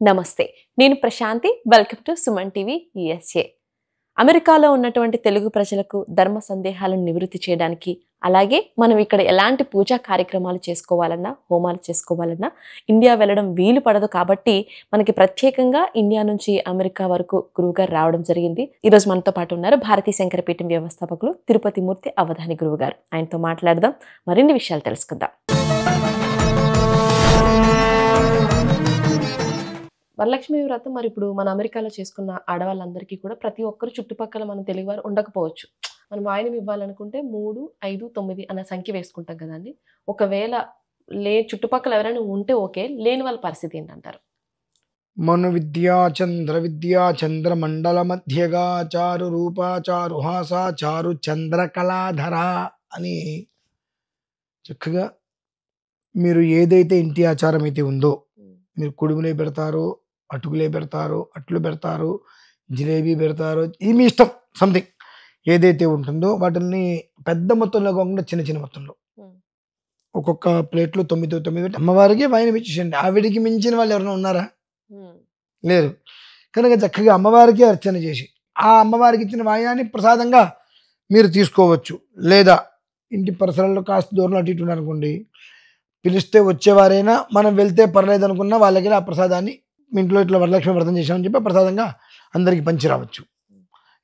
నమస్తే, నేను Prashanti. Welcome to Suman TV USA. అమెరికాలో ఉన్నటువంటి తెలుగు ప్రజలకు ధర్మ సందేహాలను నివృత్తి చేయడానికి, అలాగే మనం ఇక్కడ ఎలాంటి పూజా కార్యక్రమాలు చేసుకోవాలన్నా, హోమాలు చేసుకోవాలన్నా ఇండియా వెళ్ళడం వీలు పడదు. కాబట్టి మనకి ప్రత్యేకంగా ఇండియా నుంచి అమెరికా వరకు గురువుగారు రావడం జరిగింది. ఈరోజు మనతో పాటు ఉన్నారు భారతీయ శంకరపీఠం వ్యవస్థాపకులు తిరుపతి మూర్తి అవధాని గురువుగారు. ఆయనతో మాట్లాడదాం, మరిన్ని విషయాలు తెలుసుకుందాం. వరలక్ష్మి వ్రతం మరి ఇప్పుడు మన అమెరికాలో చేసుకున్న ఆడవాళ్ళందరికీ కూడా ప్రతి ఒక్కరు చుట్టుపక్కల మన తెలుగువారు ఉండకపోవచ్చు. మనం వాయినం ఇవ్వాలనుకుంటే 3, 5, 9 అన్న సంఖ్య వేసుకుంటాం కదండి. ఒకవేళ చుట్టుపక్కల ఎవరైనా ఉంటే ఓకే, లేని వాళ్ళ పరిస్థితి ఏంటంటారు? మను విద్యా చంద్ర మండల మధ్యగా చారు రూపా చారు హాస చారు చంద్రకళాధర అని చక్కగా మీరు ఏదైతే ఇంటి ఆచారం అయితే ఉందో, మీరు కుడుములే పెడతారు, అటుకులే పెడతారు, అట్లు పెడతారు, జిలేబీ పెడతారు, ఇది మీ ఇష్టం. సంథింగ్ ఏదైతే ఉంటుందో వాటిని పెద్ద మొత్తంలో కాకుండా చిన్న చిన్న మొత్తంలో ఒక్కొక్క ప్లేట్లో 9 అమ్మవారికి వైన్ ఇచ్చేసండి. ఆవిడికి మించిన వాళ్ళు ఎవరైనా ఉన్నారా? లేరు. కనుక చక్కగా అమ్మవారికి అర్చన చేసి ఆ అమ్మవారికి ఇచ్చిన వాయినాన్ని ప్రసాదంగా మీరు తీసుకోవచ్చు. లేదా ఇంటి పరిసరాల్లో కాస్త దూరంలో అటు ఇటు ఉన్నారనుకోండి, పిలిస్తే వచ్చేవారైనా మనం వెళ్తే పర్లేదు అనుకున్న వాళ్ళకి ఆ ప్రసాదాన్ని మీ ఇంట్లో ఇట్లా వరలక్ష్మి వ్రతం చేశామని చెప్పి ప్రసాదంగా అందరికి పంచి రావచ్చు.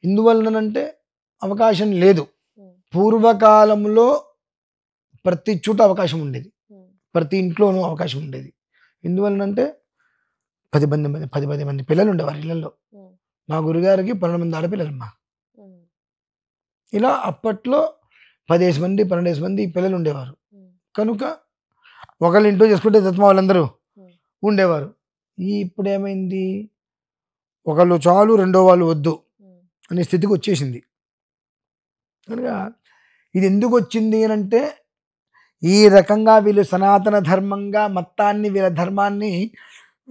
ఇందువలనంటే అవకాశం లేదు. పూర్వకాలంలో ప్రతి చోట అవకాశం ఉండేది, ప్రతి ఇంట్లోనూ అవకాశం ఉండేది. ఎందువలనంటే 10 మంది పిల్లలు ఉండేవారు ఇళ్ళల్లో. మా గురుగారికి 12 మంది ఆడపిల్లలమ్మా. ఇలా అప్పట్లో 10 మంది 12 మంది పిల్లలు ఉండేవారు. కనుక ఒకళ్ళు ఇంట్లో చేసుకుంటే తత్మ వాళ్ళందరూ ఉండేవారు. ఇప్పుడు ఏమైంది, ఒకళ్ళు చాలు రెండో వాళ్ళు వద్దు అనే స్థితికి వచ్చేసింది. కనుక ఇది ఎందుకు వచ్చింది అని అంటే, ఈ రకంగా వీళ్ళు సనాతన ధర్మంగా మొత్తాన్ని వీళ్ళ ధర్మాన్ని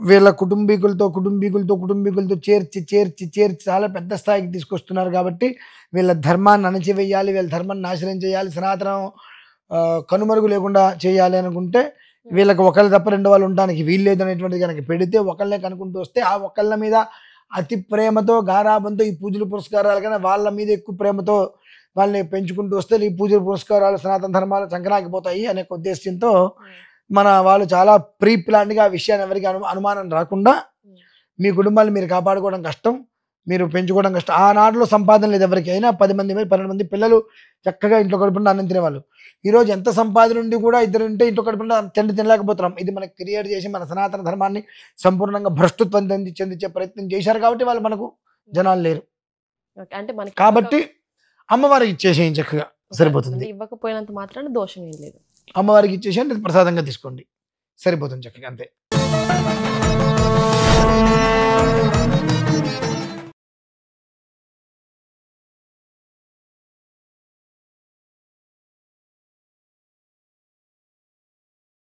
వీళ్ళ కుటుంబీకులతో చేర్చి చాలా పెద్ద స్థాయికి తీసుకొస్తున్నారు. కాబట్టి వీళ్ళ ధర్మాన్ని అణచివేయాలి, వీళ్ళ ధర్మాన్ని నాశనం చేయాలి, సనాతనం కనుమరుగు లేకుండా చేయాలి అనుకుంటే వీళ్ళకి ఒకళ్ళు తప్ప రెండు వాళ్ళు ఉండడానికి వీలు లేదనేటువంటిది కనుక పెడితే, ఒకళ్ళే కనుక్కుంటూ వస్తే ఆ ఒకళ్ళ మీద అతి ప్రేమతో గారాబంతో ఈ పూజలు పురస్కారాలు కన్నా వాళ్ళ మీద ఎక్కువ ప్రేమతో వాళ్ళని పెంచుకుంటూ వస్తే ఈ పూజలు పురస్కారాలు సనాతన ధర్మాలు చంకనాకిపోతాయి అనే ఉద్దేశంతో మన వాళ్ళు చాలా ప్రీ ప్లాన్గా ఆ విషయాన్ని ఎవరికి అనుమానం రాకుండా మీ కుటుంబాన్ని మీరు కాపాడుకోవడం కష్టం, మీరు పెంచుకోవడం కష్టం. ఆనాడులో సంపాదన లేదు ఎవరికి. అయినా 10 మంది 12 మంది పిల్లలు చక్కగా ఇంట్లో కడుపుండా అన్నం తినేవాళ్ళు. ఈరోజు ఎంత సంపాదన ఉండి కూడా ఇద్దరు ఉంటే ఇంట్లో కడుపుండా తినలేకపోతున్నాం. ఇది మనకి క్రియేట్ చేసి మన సనాతన ధర్మాన్ని సంపూర్ణంగా భ్రష్టుత్వం చెందించే ప్రయత్నం చేశారు. కాబట్టి వాళ్ళు మనకు జనాలు లేరు. కాబట్టి అమ్మవారికి ఇచ్చేసేయం, చక్కగా సరిపోతుంది. ఇవ్వకపోయినంత మాత్రాన దోషం ఏం లేదు. అమ్మవారికి ఇచ్చేసేయండి, ప్రసాదంగా తీసుకోండి, సరిపోతుంది చక్కగా, అంతే.